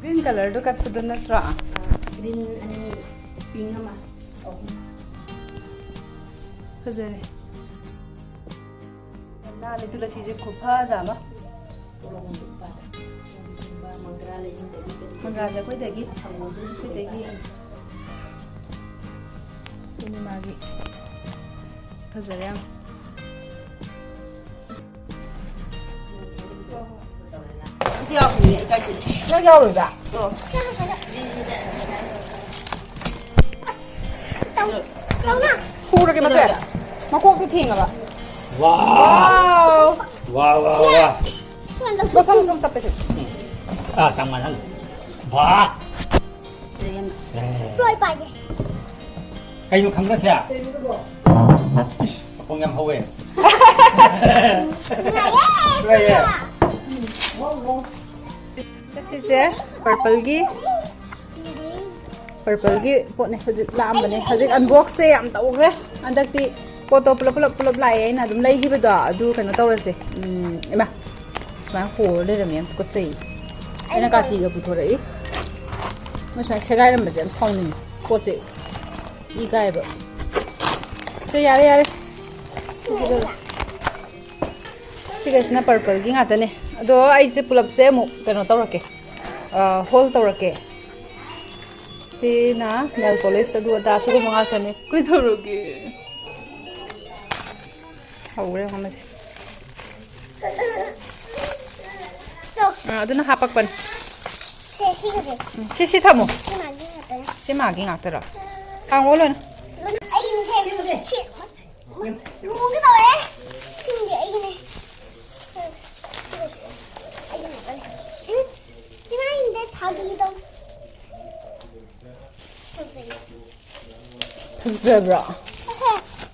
Green color do kat pudun na tra. Green ani pink ama. Fazare. Na le tula si je ko pha zama. Mangra ko dagi. Ko dagi. Ini magi. Fazare am. Tiêu thì cho chị. Nó rau rồi bà. Phu ra cái mà sẽ. Mà cô cái thing à bà. Wow. Wow. Wow. Nó xong sắpไป À, tăng mà thằng. Wow. Rồi bà gì? Cái yêu không có xe. Không em hậu em. Rồi. 시제 purple gi pot ne hojik lam bane hojik unbox se am tawre andakti photo pulap lai aina dum lei gi bada adu kano tawrase ema ma ho le ram ko chei aina ka ti ga puthore ma sai segai ram ba jam sauni ko chei I gai ba se yare sigasna purple gi ngata ne ado ai se pulap se mo kano tawrake hold tawrake si na nail polish adu da su ko mangal tane kui thoroge haure hama se adu na hapak pan si thamo si ma gi ngata ra ang olo na zebra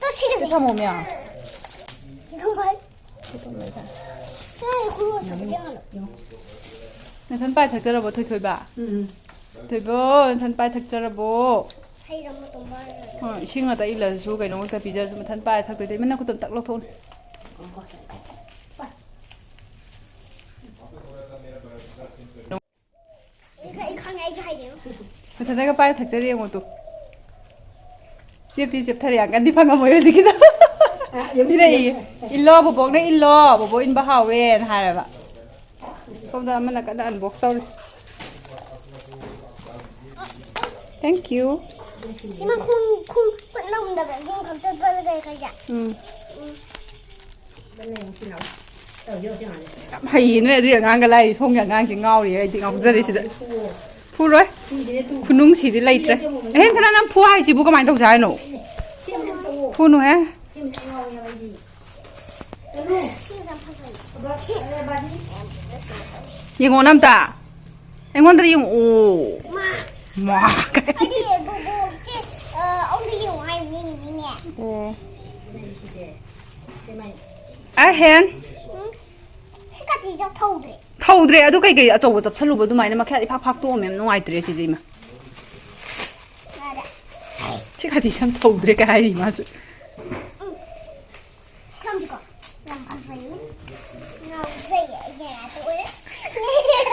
또 시계지. 다 뭐냐 이거 봐. 내 thân bài thật ra bộ thôi bà thôi bố thân bài thật ra bộ xin là tại là số cái nó ta bây giờ thân bài thật tới mình nó có tận tắc lâu thôi thân cái bài thật ra riêng một tụ xếp thì xếp thay ăn đi phăng mới gì kia đi đây illo bộ bọc này illo bộ in bao về hai rồi bạn không ra mình là cái đàn bọc sau thank you nhưng mà không vẫn nồng đậm nhưng không tôi bây giờ cái gì bên này không nóng ở vô chứ hả hay nữa thì ngang cái này không nhận ngang thì ngao thì thì ngao ra đi xịt phu rồi phu nung xịt thì lấy rồi ê sao nó phu hay chỉ bu cái máy đâu trái nổ phu nổ hả nhưng ngon lắm ta anh ngon tới dùng ồ mà cái ông đi dùng hay như nhẹ ồ à hen cái gì cho thâu đấy thâu đấy adu cái achaw chap chalu ba dumai na makha ipha phak to mem ngai tre si jima chi kha ti sam thâu đấy cái gì mà xong chưa làm ăn gì nào dậy nhà tôi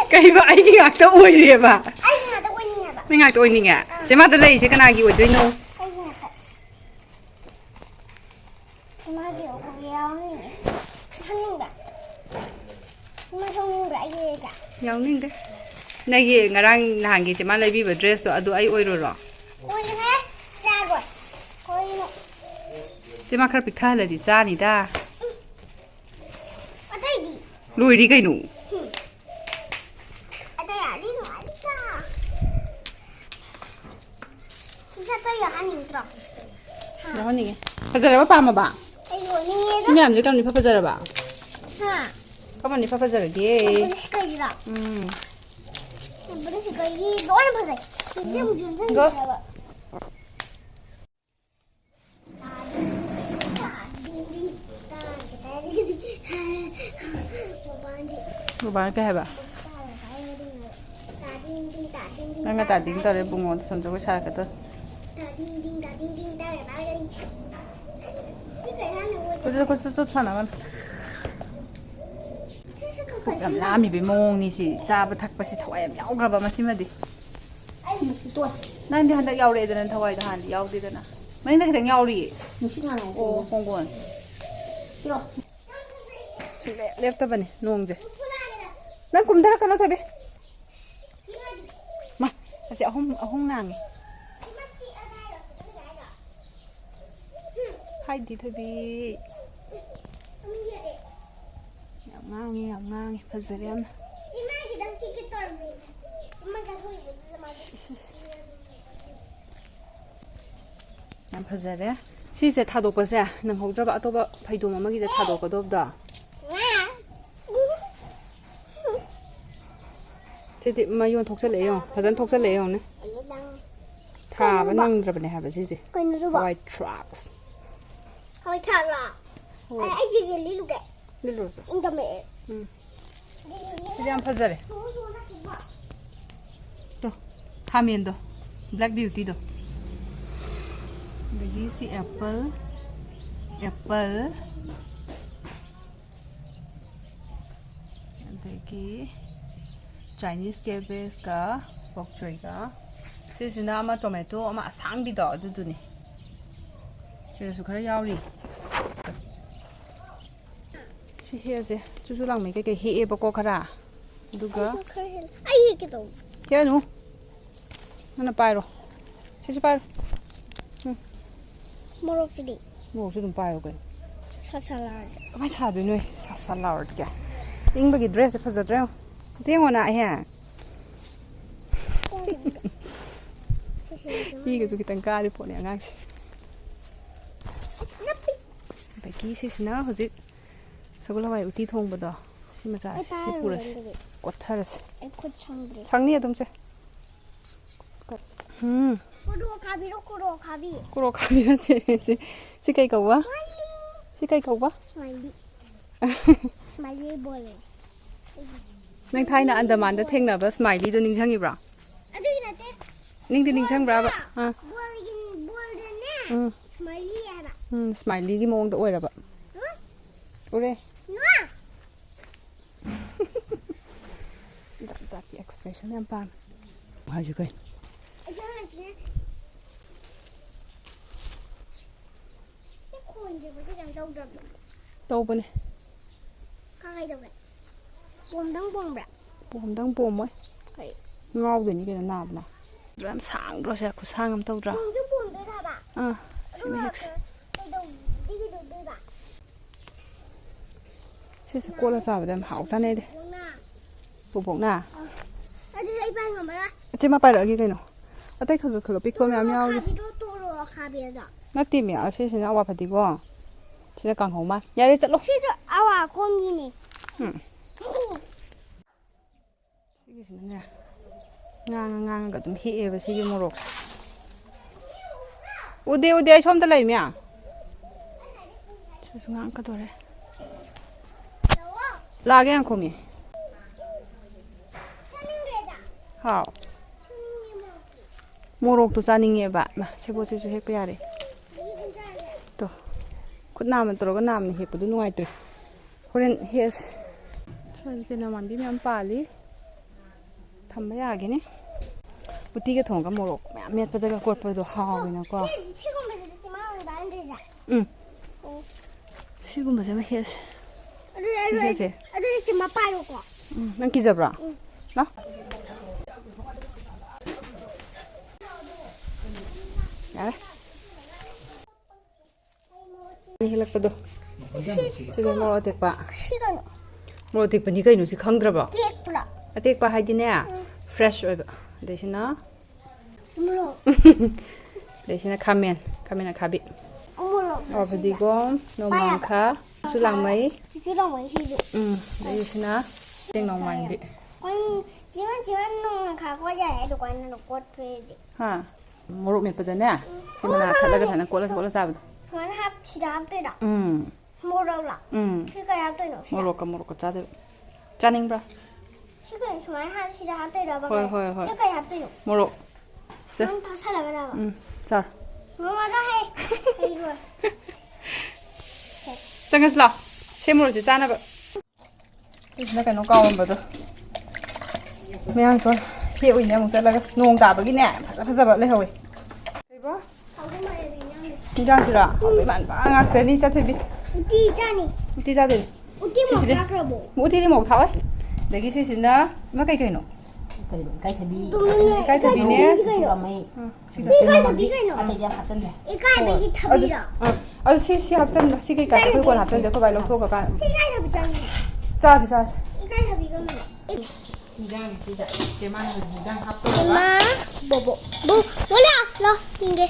cái ba ai ngak to oi re ba ai nhà tôi quên nhà bạn ni ngak to oi ni nga jima ta lei se kana gi oi doi no ai nhà thật mà kiểu không đeo này không cả mà không lại gì cả yaw ning de nagi ngarang nahang gi jima lei bi ba dress to adu ai oi ro ro ôi như thế ra rồi coi nó jima khar pikha la di sa ni da ở đây đi loi ri kai nu ở đây à đi nói ra ra đây là anh nhìn trọc đó ni phajara ba pa ma ba ai rồi đi si myam je kam ni phajara ba ha kam ni phajara ge bữa cái gì đó bữa cái gì đó là bao giờ thì tiêu một chuyện gì Go. vậy ba cái hai ba nanga ta ding ta re bungo som jo cha ka to ko sa na man ꯄꯨꯛ ꯌꯥꯝ ꯂꯥꯝꯃꯤꯕ ꯃꯑꯣꯡꯅꯤ ꯁꯤ ꯆꯥꯕ ꯊꯛꯄꯁꯤ ꯊꯋꯥꯏ ꯌꯥꯝ ꯌꯥꯎꯈ꯭ꯔꯕ ꯃꯁꯤꯃꯗꯤ ꯑꯩ ꯃꯁꯤ toss ꯅꯪꯗꯤ ꯍꯟꯗꯛ ꯌꯥꯎꯔꯛꯑꯦꯗꯅ ꯊꯋꯥꯏꯗꯣ ꯍꯥꯟꯅꯗꯤ ꯌꯥꯎꯗꯦꯗꯅ ꯃꯅꯤꯡꯗ ꯈꯤꯇꯪ ꯌꯥꯎꯔꯤꯌꯦ ꯅꯨꯡꯁꯤꯠ ꯉꯥꯡ ꯑꯣ ꯀꯣꯡꯒꯣꯟ ꯄꯤꯔꯣ ꯁꯨꯡꯂꯦꯞ ꯂꯦꯞꯇꯕꯅꯦ ꯅꯣꯡꯁꯦ ꯅꯪ ꯀꯨꯝꯊꯔꯛꯀꯅꯣ ꯊꯣꯏꯕꯤ ꯃꯥ ꯑꯁꯤ ꯑꯍꯨꯝ ꯉꯥꯡꯉꯤ ꯍꯥꯏꯗꯤ ꯊꯣꯏꯕꯤ ꯌꯥꯝ ꯉꯥꯡꯉꯤ ꯐꯖꯔꯦ ꯌꯥꯝꯅ ꯌꯥꯝ ꯐꯖꯔꯦ ꯁꯤꯁꯦ ꯊꯥꯗꯣꯛꯄꯁꯦ ꯅꯪꯍꯧꯗ꯭ꯔꯕ ꯑꯇꯣꯞꯄ ꯐꯩꯗꯣꯝ ꯑꯃꯒꯤꯗ ꯊꯥꯗꯣꯛꯀꯗꯧꯕꯗꯣ ꯁꯤꯗꯤ ꯃꯌꯣꯟ ꯊꯣꯛꯆꯜꯂꯛꯑꯦ ꯌꯦꯡꯉꯣ ꯐꯖꯅ ꯊꯣꯛꯆꯜꯂꯛꯑꯦ ꯌꯦꯡꯉꯣꯅꯦ ꯊꯥꯕ ꯅꯪꯗ꯭ꯔꯕꯅꯦ ꯍꯥꯏꯕ ꯁꯤꯁꯦ ꯍꯋꯥꯏ ꯊ꯭ꯔꯥꯛꯁ ꯍꯋꯥꯏ ꯊ꯭ꯔꯥꯛꯂꯣ ꯑꯩ ꯖꯦꯖꯦ ꯂꯤꯠꯂꯨꯒꯦ ꯂꯤꯠꯂꯨꯔꯁꯨ ꯏꯪꯊꯝꯃꯛꯑꯦ ꯁꯤꯗꯤ ꯌꯥꯝ ꯐꯖꯔꯦ ꯇꯣ ꯈꯥꯃꯦꯟꯗꯣ ꯕ꯭ꯂꯦꯛ ꯕ꯭ꯌꯨꯇꯤꯗꯣ ꯑꯗꯒꯤ ꯁꯤ ꯑꯦꯄꯜ ꯑꯗꯒꯤ ꯆꯥꯏꯅꯤꯁ ꯀꯦꯕꯦꯖꯀ ꯄꯣꯛꯆꯣꯏꯒ ꯁꯤꯁꯤꯅ ꯑꯃ ꯇꯣꯃꯦꯇꯣ ꯑꯃ ꯑꯁꯥꯡꯕꯤꯗꯣ ꯑꯗꯨꯗꯨꯅꯤ ꯁꯤꯗꯁꯨ ꯈꯔ ꯌꯥꯎꯔꯤ ꯁꯤ ꯍꯦꯛꯑꯁꯦ ꯆꯨꯁꯨ ꯂꯥꯡꯃꯩ ꯀꯩꯀꯩ ꯍꯦꯛꯑꯦꯕꯀꯣ ꯈꯔ ꯑꯗꯨꯒ ꯑꯩ ꯍꯦꯛꯀꯦ ꯇꯧ ꯍꯦꯛꯑꯅꯨ ꯅꯪꯅ ꯄꯥꯏꯔꯣ ꯁꯤꯁꯨ ꯄꯥꯏꯔꯣ ꯃꯣꯔꯣꯛꯁꯤꯗꯤ ꯃꯣꯔꯣꯛꯁꯨ ꯑꯗꯨꯝ ꯄꯥꯏꯔꯣ ꯀꯩꯅꯣ ꯁꯥꯂꯥꯔꯗ ꯀꯃꯥꯏꯅ ꯁꯥꯗꯣꯏꯅꯣ ꯁꯥ ꯂꯥꯎꯔꯗꯤ ꯀꯌꯥ ꯏꯪꯕꯒꯤ ꯗ꯭ꯔꯦꯁꯁꯦ ꯐꯖꯗ꯭ꯔꯦ ꯌꯦꯡꯉꯣꯅ ꯑꯩꯍꯦ ꯏꯒꯁꯨ ꯈꯤꯇꯪ ꯀꯥꯔꯤ ꯄꯣꯠꯅꯦ ꯑꯉꯥꯡꯁꯦ ꯑꯗꯒꯤ ꯁꯤꯁꯤꯅ ꯍꯧꯖꯤꯛ ꯁꯒꯣꯜ ꯍꯋꯥꯏ ꯎꯇꯤ ꯊꯣꯡꯕꯗꯣ ꯁꯤ ꯃꯆꯥꯁꯤ ꯁꯤ ꯄꯨꯔꯁꯤ ꯀꯣꯠꯊꯔꯁꯤ ꯑꯩ ꯈꯨꯠ ꯁꯪꯗ꯭ꯔꯦ ꯁꯪꯅꯤ ꯑꯗꯨꯝ ꯁꯦ ꯀꯣꯔꯣ ꯈꯥꯕꯤꯔꯣ ꯀꯣꯔꯣ ꯈꯥꯕꯤ ꯀꯣꯔꯣꯛ ꯈꯥꯕꯤ ꯅꯠꯇꯦ ꯁꯤ ꯀꯩ ꯀꯧꯕ ꯁꯤ ꯀꯩ ꯀꯧꯕ ꯁ꯭ꯃꯥꯏꯂꯤ ꯕꯣꯜ ꯅꯪ ꯊꯥꯏꯅ ꯑꯟꯗꯃꯥꯟꯗ ꯊꯦꯡꯅꯕ ꯁ꯭ꯃꯥꯏꯂꯤꯗꯣ ꯅꯤꯡꯁꯤꯡꯉꯤꯕ꯭ꯔꯣ ꯑꯗꯨꯒꯤ ꯅꯠꯇꯦ ꯅꯤꯡꯁꯤꯡꯕ꯭ꯔꯥꯕ ꯕꯣꯜꯗꯅꯦ ꯁ꯭ꯃꯥꯏꯂꯤ ꯍꯥꯏꯕ ꯁ꯭ꯃꯥꯏꯂꯤꯒꯤ ꯃꯑꯣꯡꯗ ꯑꯣꯏꯔꯕ ꯎꯔꯦ ꯖꯥꯠ ꯖꯥꯠꯀꯤ ꯑꯦꯛꯁꯄ꯭ꯔꯦꯁꯟ ꯌꯥꯝ ꯄꯥꯝꯃꯦ ꯍꯥꯏꯁꯨ ꯀꯩꯅꯣ ꯇꯧꯕꯅꯦ ꯀꯥꯏꯗꯧꯒꯦ ꯄꯣꯝꯗꯪ ꯄꯣꯝꯕ꯭ꯔꯥ ꯄꯣꯝꯗꯪ ꯄꯣꯝꯃꯣꯏ ꯉꯥꯎꯗꯣꯏꯅꯤ ꯀꯩꯅꯣ ꯅꯥꯕꯅ ꯑꯗꯨ ꯌꯥꯝ ꯁꯥꯡꯗ꯭ꯔꯣ ꯁꯦ ꯈꯨꯁꯥꯡ ꯑꯃ ꯇꯧꯗ꯭ꯔꯥ ꯄꯣꯝꯁꯨ ꯄꯣꯝꯗꯣꯏ ꯍꯥꯏꯕ ꯁꯤꯃ ꯍꯦꯛꯁꯦ ꯀꯩꯗꯧꯗꯣꯏꯕ ꯁꯤꯁꯦ ꯀꯣꯠꯂ ꯆꯥꯕꯗ ꯌꯥꯝ ꯍꯥꯎ ꯆꯥꯅꯩꯗꯤ ꯕꯣꯕꯣꯛꯅ ꯑꯗꯨꯗꯤ ꯑꯩ ꯄꯥꯏ ꯉꯝꯕ꯭ꯔꯥ ꯏꯆꯦꯃ ꯄꯥꯏꯔꯛꯑꯒꯦ ꯀꯩꯅꯣ ꯑꯇꯩ ꯈꯒ ꯄꯤꯛꯄ ꯃꯌꯥꯝ ꯌꯥꯎꯔꯤ ꯅꯠꯇꯦ ꯃꯤ ꯑꯁꯤꯁꯤꯅ ꯑꯋꯥ ꯐꯗꯤꯒꯣꯝ ꯁꯤꯅ ꯀꯥꯡꯍꯧ ꯃꯥ ꯌꯥꯔꯦ ꯆꯠꯂꯣ ꯁꯤꯁꯨ ꯑꯋꯥ ꯀꯣꯝꯒꯤꯅꯦ ꯁꯤꯒꯤꯁꯤꯅꯅꯦ ꯉꯥꯡꯉꯒ ꯑꯗꯨꯝ ꯍꯦꯛꯑꯦꯕ ꯁꯤꯒꯤ ꯃꯣꯔꯣꯛꯁꯦ ꯎꯗꯦ ꯑꯩ ꯁꯣꯝꯗ ꯂꯩꯃꯦ ꯁꯤꯁꯨ ꯉꯥꯡꯀꯗꯣꯔꯦ ꯂꯥꯛꯑꯒꯦ ꯉꯥꯏꯈꯣꯃꯤ ꯍꯥꯎ ꯃꯣꯔꯣꯛꯇꯣ ꯆꯥꯅꯤꯡꯉꯦꯕ ꯁꯦꯕꯣꯠꯁꯤꯁꯨ ꯍꯦꯛꯄ ꯌꯥꯔꯦ ꯇꯣ ꯈꯨꯠ ꯅꯥꯝꯃ ꯇꯧꯔꯒ ꯅꯥꯝꯅ ꯍꯦꯛꯄꯗꯣ ꯅꯨꯡꯉꯥꯏꯇ꯭ꯔꯦ ꯍꯣꯔꯦꯟ ꯍꯦꯛꯑꯁꯤ ꯁ꯭ꯋꯥꯏꯗ ꯇꯦꯅꯧꯋꯥꯟꯕꯤ ꯃꯌꯥꯝ ꯄꯥꯜꯂꯤ ꯊꯝꯕ ꯌꯥꯒꯤꯅꯤ ꯎꯇꯤꯒ ꯊꯣꯡꯉꯒ ꯃꯣꯔꯣꯛ ꯃꯌꯥꯝ ꯃꯦꯠꯄꯗꯒ ꯀꯣꯠꯄꯗꯣ ꯍꯥꯎꯋꯤꯅꯀꯣ ꯁꯤꯒꯨꯝꯕꯁꯦ ꯑꯃ ꯍꯦꯛꯑꯁꯤ ꯁꯤ ꯍꯦꯛꯑꯁꯦ ꯑꯗꯨꯗꯤ ꯆꯤꯝꯃ ꯄꯥꯏꯔꯣꯀꯣ ꯅꯪ ꯀꯤꯖꯕ꯭ꯔꯣ ꯂꯥꯎ ꯌꯥꯔꯦ ꯍꯦꯜꯂꯛꯄꯗꯣ ꯁꯤꯒ ꯃꯣꯔꯣꯛ ꯑꯇꯦꯛꯄ ꯃꯣꯔꯣꯛ ꯑꯇꯦꯛꯄꯅꯤ ꯀꯩꯅꯣ ꯁꯤ ꯈꯪꯗ꯭ꯔꯕꯣ ꯑꯇꯦꯛꯄ ꯍꯥꯏꯗꯤꯅꯦ ꯐ꯭ꯔꯦꯁ ꯑꯣꯏꯕ ꯑꯗꯩꯁꯤꯅ ꯑꯗꯩꯁꯤꯅ ꯈꯥꯃꯦꯟ ꯑꯈꯥꯕꯤ ꯑꯋꯥ ꯐꯗꯤꯒꯣꯝ ꯅꯣꯡꯃꯥꯡꯈꯥ ꯆꯨꯂꯥꯡꯃꯩ ꯑꯗꯩꯁꯤꯅ ꯇꯦꯡ ꯅꯣꯡꯃꯥꯟꯕꯤ ꯍꯥ ꯃꯣꯔꯣꯛ ꯃꯦꯠꯄꯗꯅꯦ ꯁꯤ ꯃꯅꯥ ꯊꯠꯂꯒ ꯁꯨꯃꯥꯏꯅ ꯀꯣꯠꯂ ꯆꯥꯕꯗꯣ ꯁꯤꯗ ꯍꯥꯞꯇꯣꯏꯔꯣ ꯎꯝ ꯃꯣꯔꯣꯛꯂꯣ ꯁꯤ ꯀꯩ ꯍꯥꯞꯇꯣꯏꯅꯣ ꯃꯣꯔꯣꯛꯀ ꯆꯥꯗꯣꯏꯕ ꯆꯥꯅꯤꯡꯕ꯭ꯔꯥ ꯁꯤ ꯀꯩꯅꯣ ꯁꯨꯃꯥꯏꯅ ꯁꯤꯗ ꯍꯥꯞꯇꯣꯏꯔꯣꯕ ꯍꯣꯏ ꯁꯤ ꯀꯩ ꯍꯥꯞꯇꯣꯏꯅꯣ ꯃꯣꯔꯣꯛ ꯅꯪ ꯊꯥꯁꯜꯂꯒꯗꯕ ꯆꯥꯔꯣ ꯃꯃꯥꯗ ꯆꯪꯉꯁꯤ ꯂꯥꯛꯑꯣ ꯁꯦꯝꯃꯨꯔꯁꯤ ꯆꯥꯅꯕ Nó cái nó cao hơn bữa mấy ăn thôi hiệu ý nhá một trận là nông cả bởi cái nè phải giờ bận lên hồi thấy bó đi ra chưa đó mấy bạn bảo ngạc tới đi ra thôi đi đi ra đi mũi thì đi một tháo ấy để cái gì xin đó mấy cây nó cái thằng bi cây thằng bi nè xí hợp chân xí cây cà phê còn hợp chân giờ có vài lồng thô các bạn ra gì ra 엄마, 뭐야? 너 이게.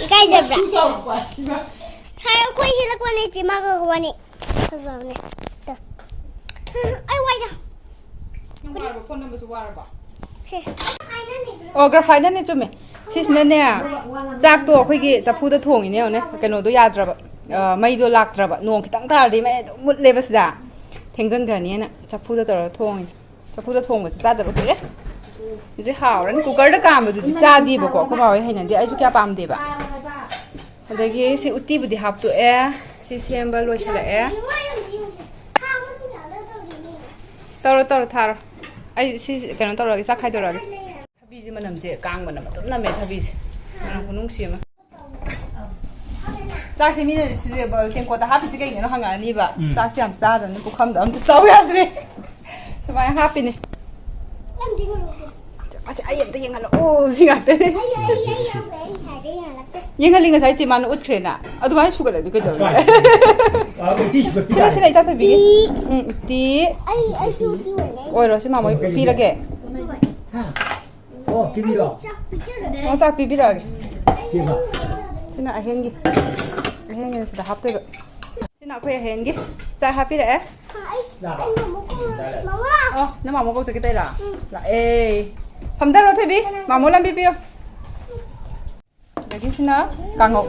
이거 잡라. 사요 코이 힐 거네 지마가 거네. 그거네. 아이 와이다. graphiteนั่นนี่จุ๊บไหมซิสนั่นเนี่ยจากตัวคุยกี่จะพูดถ่วงอย่างเนี้ยเนี่ยกันโน้ตยาตระบะไม่ดูหลักตระบะนวงตั้งตาดีไหมมุดเลยภาษาเทงจันกันนี้น่ะจะพูดตัวถ่วงจะพูดถ่วงแบบจ้าแต่แบบนี้นี่จะข่าวนั้นกูก็ได้การแบบดูจ้าดีบอกว่าเขาบอกให้เห็นอย่างเดียวไอ้ชุกยาปามดีบ่ะแต่กี้สิอุติบุตรหับตัวสิเซียมบอลลอยเฉลยต่อทาร์ไอ้สิกันต่อเราสักใครตัวเราทบีจิมันน้ำเจี๊ยกลางมันน้ำตุ้มน้ำเม็ดทบีจิมันคุณนุ่งเสียมั้ยจากสิ่งนี้สิบอลเก่งกว่าแต่ฮับปี้สิเก่งอย่างนั้นห่างกันนี่บ่จากสิ่งจ้าแต่นี่กูคำแต่มันจะเศร้าอย่างนี้สบายฮับปี้นี่อาศัยยังแต่ยังงั้นโอ้สิงั้นแต่ยังงั้นลิงก็ใช้จิมันอุดเครนอ่ะเอาตัวมันสุกเลยดูก็เจอใช่จากทบีตีโอ้ยเราใช่ไหมมันปีละแกTV로. 짝 비비라게. TV가. 진아 행기. 행기에서 다 합대고. 진아 거기 행기. 자 합비래. 나봐. 너 맘 먹고 저기 때라. 라 에이. 밤달로 TV. 마모란 비비요. 여기 진아 강어.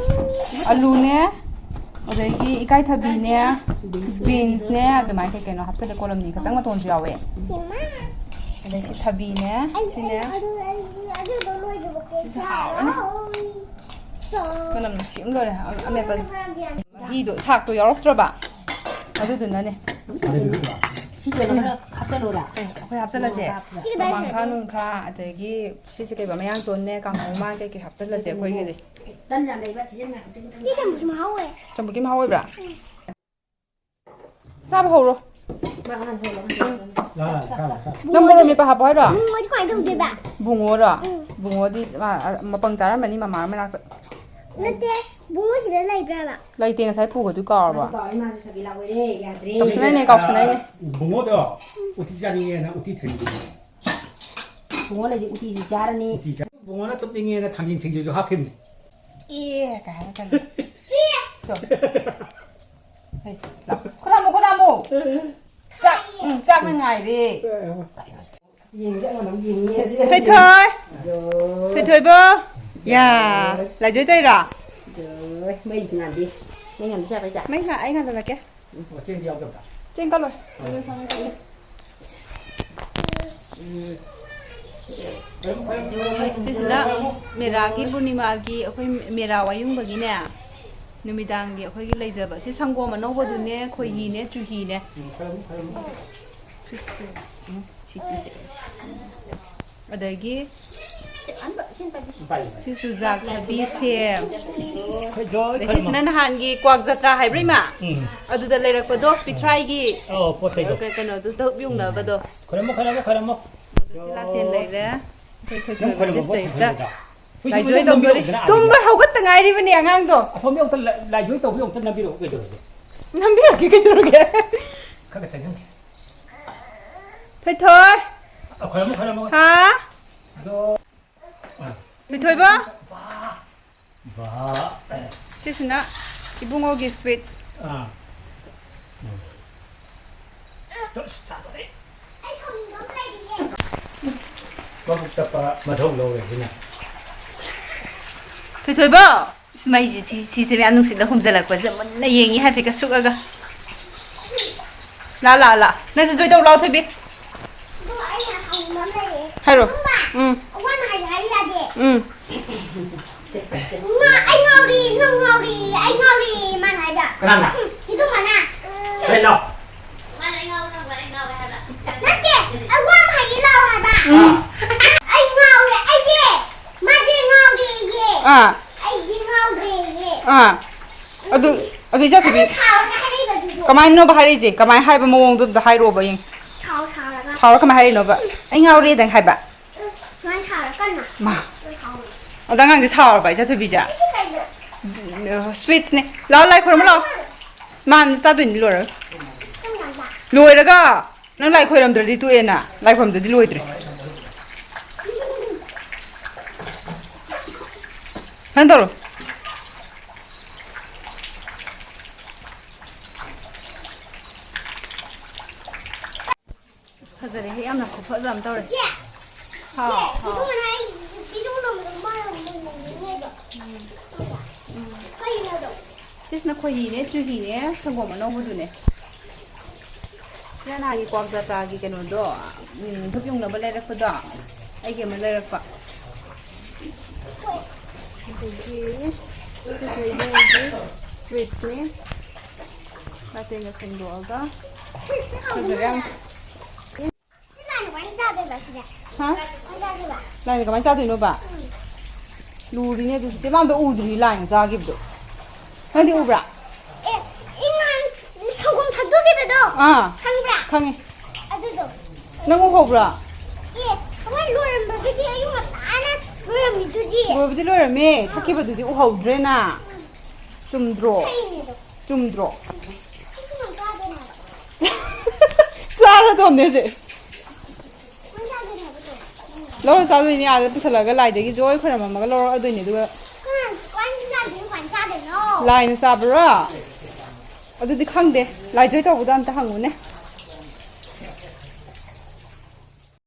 알루네. 여기 이까이 타비네. 빈스네. 아드마이 테케노 합세대 콜럼니. 그땅만 돈 주야왜. đây là thà bì nè, xin nè, xin hảo đấy, con làm xỉm rồi này, anh em vẫn đi đổi thạc tôi yarok rồi bạn, ở đây từ nơi này, cái hấp dẫn là gì, mang khá nung khá, thì cái cái bà mấy ăn tuần nè, càng ngon mang cái hấp dẫn là gì, quay cái gì, trong một cái máu ấy bạn, ra bao rồi. Nomor mi pa hapoy ra. Mo ko ay ba? Bungo ra. Bungo di mapang chara mani mama ma nak. Nate, bungo sila lai bra ba. Lai tiang sai pu ko tu ka ba. Kapsunay Kapsunay ne. bungo도 우티자니에나 우티트리. bungo là uti jarani bungo는 또 띵에나 당진 챙겨줘 하kem. Iya, ka kan. Cô chắc mấy ngày đi. Thôi thôi bơ. Dạ, lại dưới đây rồi. mấy ngàn đi mấy ngàn xe phải trả Mấy ngày anh là kia. trên đi ông Trên con rồi. Sisida meragi bunimagi akhoi mera wayung bagi ne. Numidang gi akhoi gi leijaba si sanggo ma nobo du ne khoi hi ne chu hi ne. Adagi si suzak thabi sem. Nan han gi kwak jatra haibri ma. Adu da leirak pado pitrai gi. 포세요. Kano du do byung na bado. 그럼 Sila tiền lấy ra. Thôi 그럼 lại dưới đồng đi. Tung mới hầu tất ngày đi bên nhà ngang rồi. 소미 ông lại dưới tàu ông năm 비로 cái rồi. Năm biết là cái rồi kìa. 그게 잘 형태. Thôi. 그럼 Hả? Thôi ba. 와. Chứ xin ạ. Ibu ngogi sweet. 아. 또 스타트네. 먹다가 맛없는 거 그냥. Thôi ba. Mày chỉ xem ăn nung xịt nó không ra là quá giờ mình này gì hay phải cái súc aga. Là. Này sẽ chơi đâu lâu thôi biết. Hay rồi. anh ngồi đi mà này đã. 그러나. Chị tôi mà nè. hello. ai ngao đấy ai gì mà gì ngao đi gì อ่า ai gì ngao đi gì อ่าಅದು ಇಜಾ ಥಬಿ chào cái này là gì กะไมโนบะไฮริจิกะไมไฮบะมวงดุดไฮโรบะยิง chào chào là ชาวกะไมไฮริโนบะไอ้เงาเรีดังไฮบะ nói chào là con à มา chào เอาดังงังจะชาวบะจะทบีจ้ะ cái gì สวีทนี่แล้วไล่คนมาแล้วมันจะตุนดิลอร์ trong nhà bà รวยแล้วก็นั่งไล่คนรำดรดิตัวเองน่ะไล่คนรำดรดิรวยดรฮันตอร์ 가자리 해야나 고파도 안 떠오르. chị 하. cái đồ này cái đồ nồng nồng bao nồng nồng nghe được cái gì đâu 시스나 코이네 주히네 성공만 너무 주네. 나나기 꽉잡아기 게노도 흡용 너블 레르코도 아이게 뭐 레르코. 여기 스위트네. 라떼가 생도가. 그냥 cái này quán ra đây bà chị nè 하? quán ra đây bà 라인 가만 짜도 이노 봐. 루리네 두 제맘도 우드리 라인 자기도. 근데 우브라. 에 이만 소금 다 두개도 아, 한브라 강해. 아주도 너무 호브라. 예 정말 로를 먹이지 이거 나는 로를 믿으지 뭐 비들 러메 타키버도 우하우드레나. 좀 들어. 페인이도 좀 들어. 이거만 까야 되나 싸라도 없네지. 혼자 되나 보다 러로 싸도 이니 아들 부살라가 라이데기 조이 커라 마마가 러로 어도니 누가 그냥 관자 되는 관자 되노 라인 싸브라. 어디디 캉데. 라이 조이 떠보다 한테 한거네.